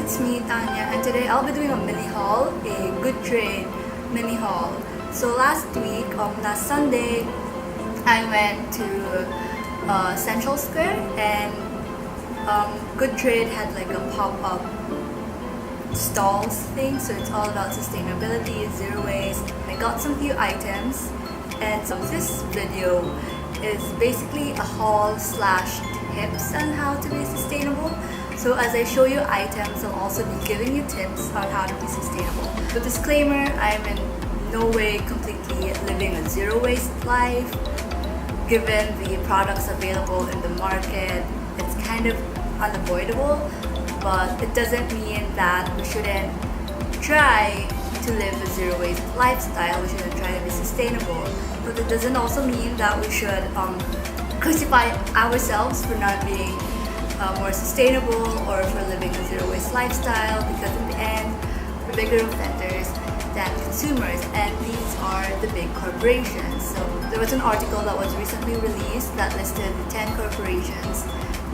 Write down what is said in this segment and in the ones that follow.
it's me, Tanya, and today I'll be doing a mini haul, a Good Trade mini haul. So last Sunday, I went to Central Square, and Good Trade had like a pop-up stalls thing, so it's all about sustainability, zero waste. I got some few items, and so this video is basically a haul slash tips on how to be sustainable. So as I show you items, I'll also be giving you tips on how to be sustainable. So disclaimer, I'm in no way completely living a zero waste life. Given the products available in the market, it's kind of unavoidable, but it doesn't mean that we shouldn't try to live a zero waste lifestyle. We shouldn't try to be sustainable, but it doesn't also mean that we should crucify ourselves for not being more sustainable or for living a zero waste lifestyle, because in the end, we're bigger offenders than consumers, and these are the big corporations. So there was an article that was recently released that listed the 10 corporations,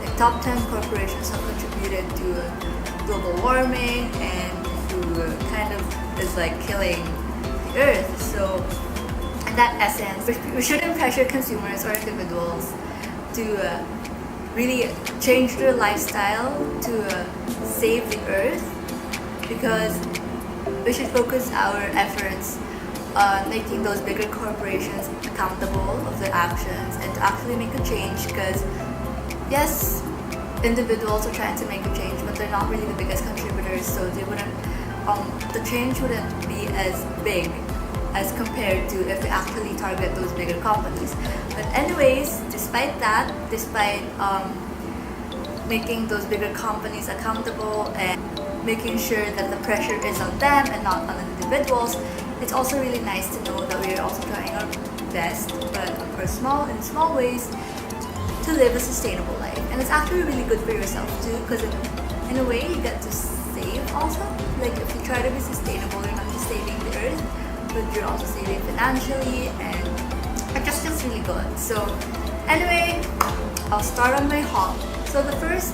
the top 10 corporations have contributed to global warming and who kind of is like killing the earth. So in that essence, we shouldn't pressure consumers or individuals to really change their lifestyle to save the earth, because we should focus our efforts on making those bigger corporations accountable of their actions and to actually make a change. Because yes, individuals are trying to make a change, but they're not really the biggest contributors, so they wouldn't the change wouldn't be as big as compared to if we actually target those bigger companies. But anyways, despite making those bigger companies accountable and making sure that the pressure is on them and not on individuals, it's also really nice to know that we are also trying our best, but of course in small ways, to live a sustainable life. And it's actually really good for yourself too, because in a way you get to save also. Like if you try to be sustainable, you're not just saving the earth, but you're also saving financially, and it just feels really good. So anyway, I'll start on my haul. So the first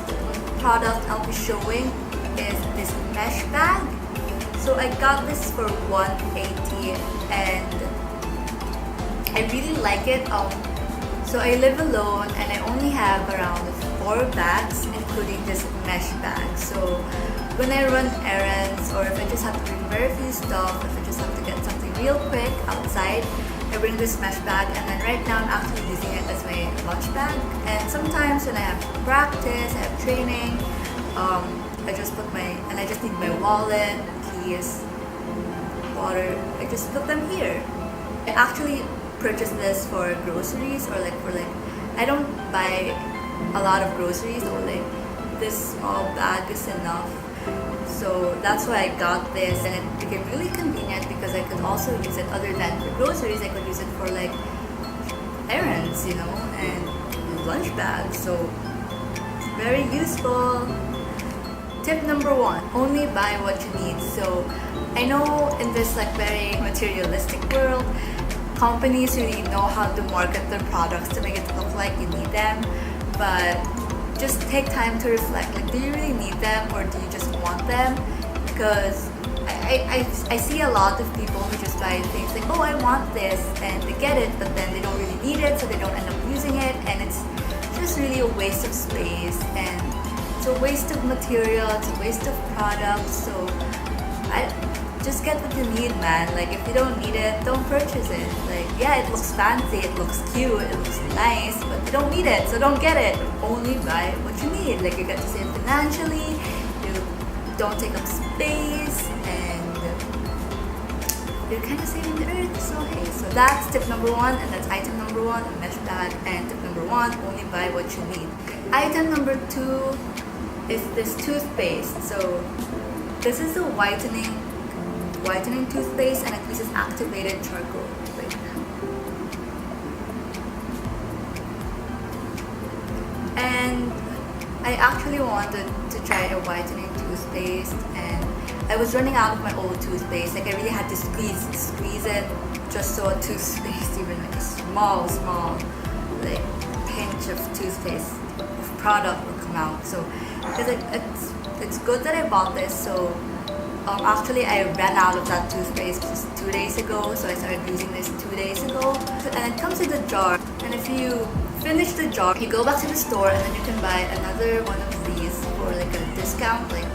product I'll be showing is this mesh bag. So I got this for $180 and I really like it. So I live alone and I only have around 4 bags, including this mesh bag. So when I run errands, or if I just have to bring very few stuff, if I just have to get something real quick outside, I bring this mesh bag, and then right now I'm actually using it as my lunch bag. And sometimes when I have practice, I have training, I just need my wallet, keys, water, I just put them here. I actually purchased this for groceries, or I don't buy a lot of groceries, or this small bag is enough. So that's why I got this, and it became really convenient because I could also use it other than for groceries. I could use it for errands, and lunch bags. So very useful. Tip number 1, only buy what you need. So I know in this very materialistic world, companies really know how to market their products to make it look like you need them, but just take time to reflect. Do you really need them, or do you just want them? Because I see a lot of people who just buy things oh, I want this, and they get it, but then they don't really need it, so they don't end up using it, and it's just really a waste of space, and it's a waste of material, it's a waste of products. So I just get what you need, man. If you don't need it, don't purchase it. Yeah, it looks fancy, it looks cute, it looks nice, but you don't need it, so don't get it. Only buy what you need. You get to save financially, you don't take up space, and you're kind of saving the earth. So hey, so that's tip number 1, and that's item number 1, a mesh bag. And tip number 1, only buy what you need. Item number 2 is this toothpaste. So this is a whitening toothpaste, and it uses activated charcoal. And I actually wanted to try a whitening toothpaste, and I was running out of my old toothpaste. I really had to squeeze it just so a toothpaste, even a small pinch of toothpaste of product will come out. So because it's it's good that I bought this. So actually I ran out of that toothpaste just 2 days ago, so I started using this 2 days ago. And it comes in a jar, and if you finish the jar, you go back to the store and then you can buy another one of these for like a discount, like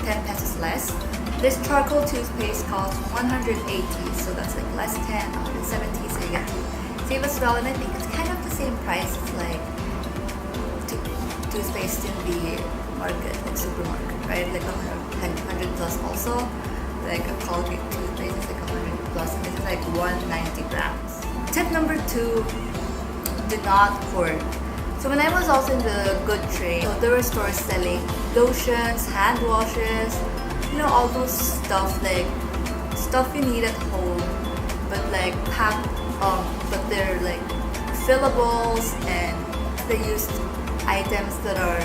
10 pesos less. This charcoal toothpaste costs 180, so that's like less 10, 170, so you get to save as well. And I think it's kind of the same price as like toothpaste in the market, like supermarket, right? Like 100 plus also. Like a Colgate toothpaste is like 100 plus, and this is like 190 grams. Tip number 2, do not hoard. So when I was also in the Good Trade, so there were stores selling lotions, hand washes, you know, all those stuff, like stuff you need at home, but like packed, but they're like fillables, and they used items that are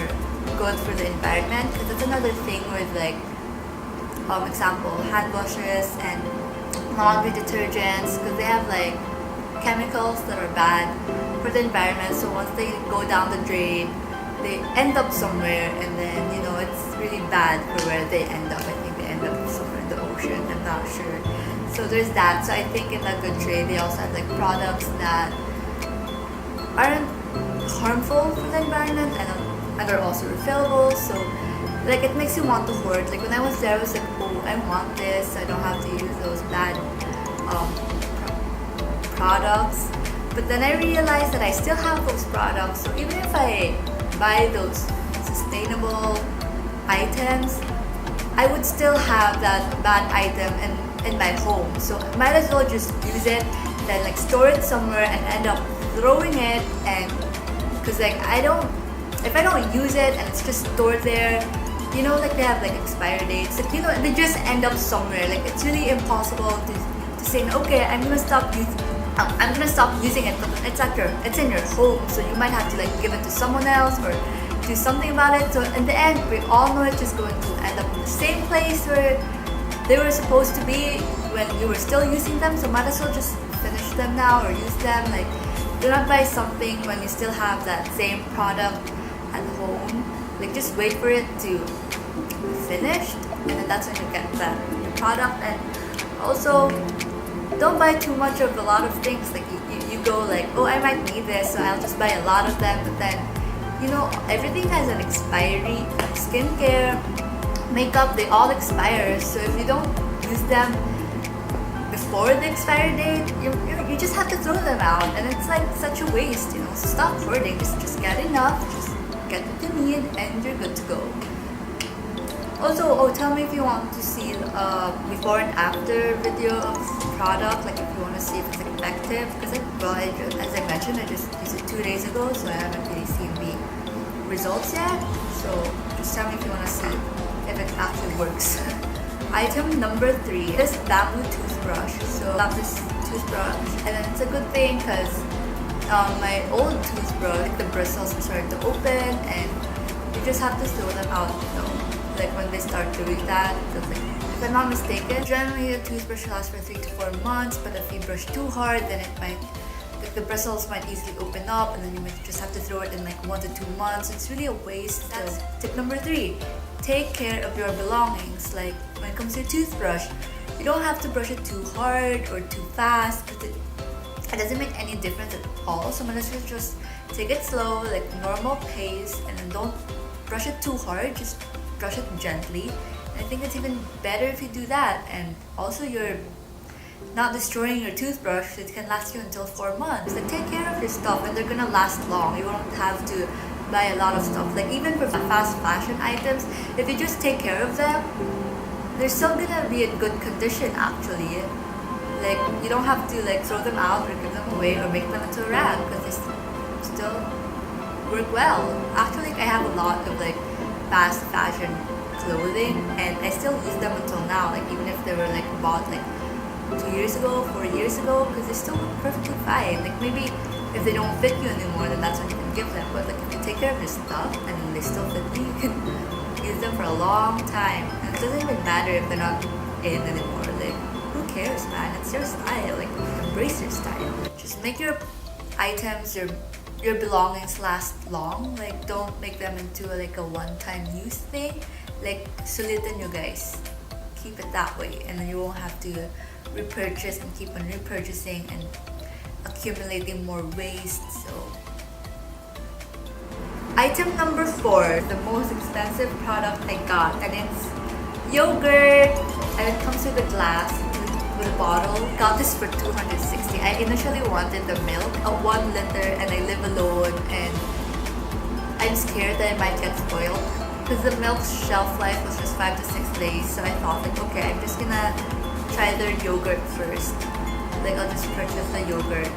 good for the environment. Because that's another thing with like, example, hand washes and laundry detergents, because they have like chemicals that are bad for the environment. So once they go down the drain, they end up somewhere, and then you know it's really bad for where they end up. I think they end up somewhere in the ocean, I'm not sure. So there's that. So I think in the Good Trade they also have like products that aren't harmful for the environment and are also refillable. So like it makes you want to hoard. Like when I was there, I was like, oh, I want this, I don't have to use those bad products. But then I realized that I still have those products, so even if I buy those sustainable items, I would still have that bad item in my home. So might as well just use it, then like store it somewhere and end up throwing it. And because like if I don't use it and it's just stored there, you know, like they have like expiry dates, like, you know, they just end up somewhere. Like it's really impossible to say, okay, I'm gonna stop using it, but it's in your home, so you might have to like give it to someone else or do something about it. So in the end, we all know it's just going to end up in the same place where they were supposed to be when you were still using them. So might as well just finish them now or use them. Like, do not buy something when you still have that same product at home. Like, just wait for it to be finished, and then that's when you get that new product. And also, don't buy too much of a lot of things. Like you go like, oh, I might need this, so I'll just buy a lot of them. But then, you know, everything has an expiry. Like skincare, makeup, they all expire. So if you don't use them before the expiry date, you just have to throw them out, and it's like such a waste, you know. So stop hoarding. Just get enough. Just get what you need, and you're good to go. Also, tell me if you want to see before and after video of the product, like if you want to see if it's effective. Because as I mentioned, I just used it 2 days ago, so I haven't really seen the results yet. So just tell me if you want to see if it actually works. Item number 3 is bamboo toothbrush. So I love this toothbrush, and then it's a good thing because my old toothbrush, the bristles are starting to open, and you just have to throw them out, you know. Like when they start doing that, because like, if I'm not mistaken, generally a toothbrush lasts for 3 to 4 months, but if you brush too hard, then it might, like the bristles might easily open up, and then you might just have to throw it in like 1 to 2 months. It's really a waste. That's tip number 3. Take care of your belongings. Like when it comes to your toothbrush, you don't have to brush it too hard or too fast, because it doesn't make any difference at all. So let's just take it slow, like normal pace, and then don't brush it too hard. Just brush it gently. And I think it's even better if you do that. And also, you're not destroying your toothbrush. It can last you until 4 months. Like, take care of your stuff, and they're gonna last long. You won't have to buy a lot of stuff. Like even for fast fashion items, if you just take care of them, they're still gonna be in good condition actually. Like you don't have to like throw them out or give them away or make them into a rag, because they still work well. Actually, I have a lot of like fast fashion clothing, and I still use them until now. Like even if they were like bought like 2 years ago, 4 years ago, because they still look perfectly fine. Like maybe if they don't fit you anymore, then that's when you can give them. But like if you take care of your stuff and they still fit you, you can use them for a long time. And it doesn't even matter if they're not in anymore. Like who cares, man? It's your style. Like embrace your style. Just make your items, your your belongings last long. Like, don't make them into like a one-time use thing. Like, sulitin nyo guys. Keep it that way, and then you won't have to repurchase and keep on repurchasing and accumulating more waste. So item number 4, the most expensive product I got, and it's yogurt, and it comes with a glass with a bottle. Got this for 260. I initially wanted the milk, a 1 liter, and I live alone, and I'm scared that it might get spoiled because the milk's shelf life was just 5 to 6 days. So I thought like, okay, I'm just gonna try their yogurt first. Like, I'll just purchase the yogurt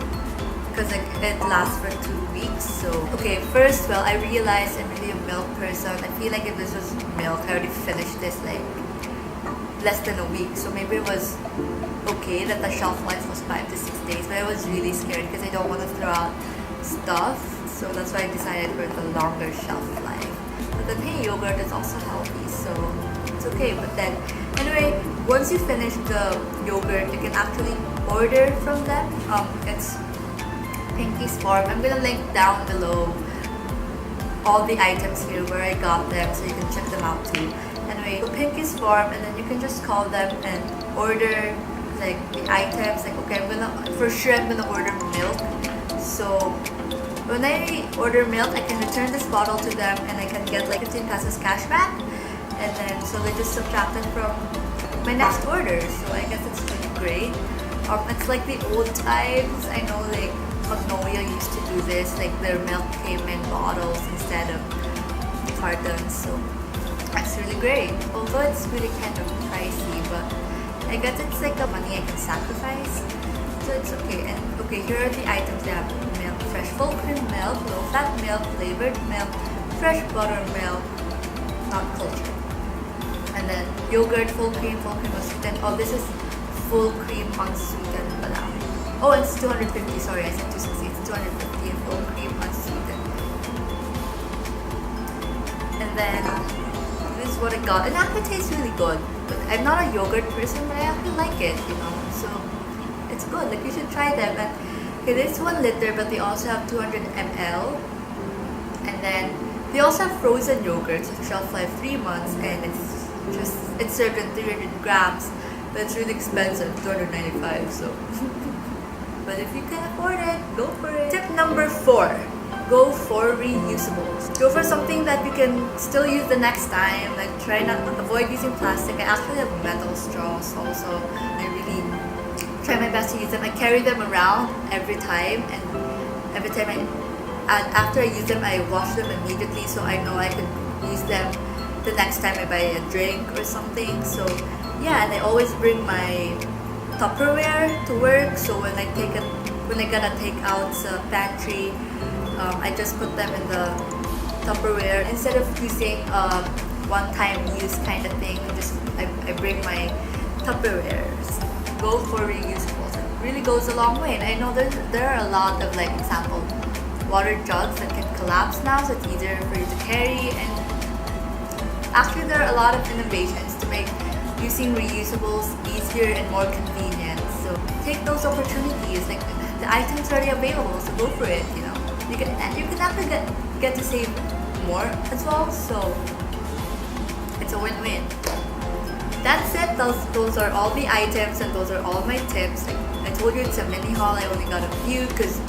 because like it lasts for 2 weeks. So okay, first, well, I realized I'm really a milk person. I feel like if this was milk, I already finished this like less than a week. So maybe it was okay that the shelf life was 5 to 6 days, but I was really scared because I don't want to throw out stuff. So that's why I decided for the longer shelf life. But then hey, yogurt is also healthy, so it's okay. But then anyway, once you finish the yogurt, you can actually order from them. It's Pinky's Farm. I'm gonna link down below all the items here where I got them, so you can check them out too. Anyway, so Pinky's Farm, and then you can just call them and order like the items. Like, okay, I'm gonna order milk. So when I order milk, I can return this bottle to them, and I can get like 15 pesos cash back. And then so they just subtract it from my next order. So I guess it's pretty great. It's like the old times. I know like Magnolia used to do this. Like, their milk came in bottles instead of cartons. So that's really great. Although it's really kind of pricey, but I guess it's like the money I can sacrifice. So it's okay. And okay, here are the items they have: milk, fresh full cream milk, low fat milk, flavored milk, fresh buttermilk, not cultured. And then yogurt, full cream unsweetened. Oh, this is full cream unsweetened pala. Oh, it's 250. Sorry, I said 260. It's 250 and full cream unsweetened. And then this is what I got. It actually tastes really good. But I'm not a yogurt person, but I actually like it, you know. So it's good. Like, you should try them. And okay, this is 1 liter, but they also have 200 ml. And then they also have frozen yogurt, so shelf life 3 months, and it's served in 300 grams. But it's really expensive, $295. So. But if you can afford it, go for it. Tip number 4, go for reusables. Go for something that you can still use the next time. Like, try not avoid using plastic. I actually have metal straws also. I really try my best to use them. I carry them around every time, and every time after I use them, I wash them immediately, so I know I can use them the next time I buy a drink or something. So yeah, and I always bring my Tupperware to work, so when I gotta take out the pantry, I just put them in the Tupperware instead of using one-time use kind of thing. I bring my Tupperwares. Go for reusables. It really goes a long way, and I know there are a lot of like example water jugs that can collapse now, so it's easier for you to carry. And actually, there are a lot of innovations to make using reusables easier and more convenient. So take those opportunities. Like, the items are already available, so go for it. You know, you can actually get to save more as well. So it's a win-win. That's it. Those are all the items, and those are all my tips. Like I told you, it's a mini haul. I only got a few because,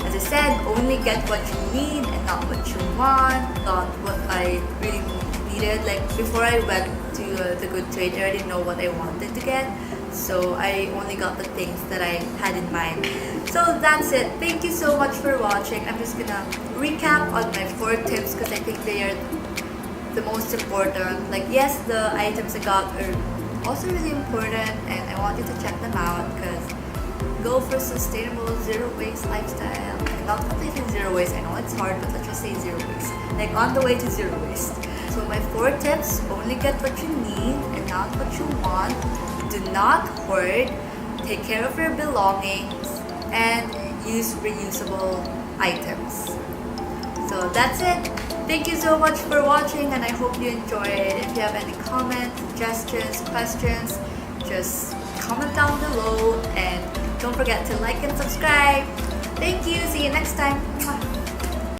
as I said, only get what you need and not what you want. Not what I really needed. Like, before I went to the Good Trade, I already know what I wanted to get, so I only got the things that I had in mind. So that's it. Thank you so much for watching. I'm just gonna recap on my 4 tips because I think they are the most important. Like, yes, the items I got are also really important, and I want you to check them out because go for sustainable zero waste lifestyle. Not completely zero waste, I know it's hard, but let's just say zero waste. Like, on the way to zero waste. So my 4 tips: only get what you need and not what you want. Do not hoard. Take care of your belongings, and use reusable items. So that's it. Thank you so much for watching, and I hope you enjoyed. If you have any comments, suggestions, questions, just comment down below, and don't forget to like and subscribe. Thank you. See you next time. Mwah.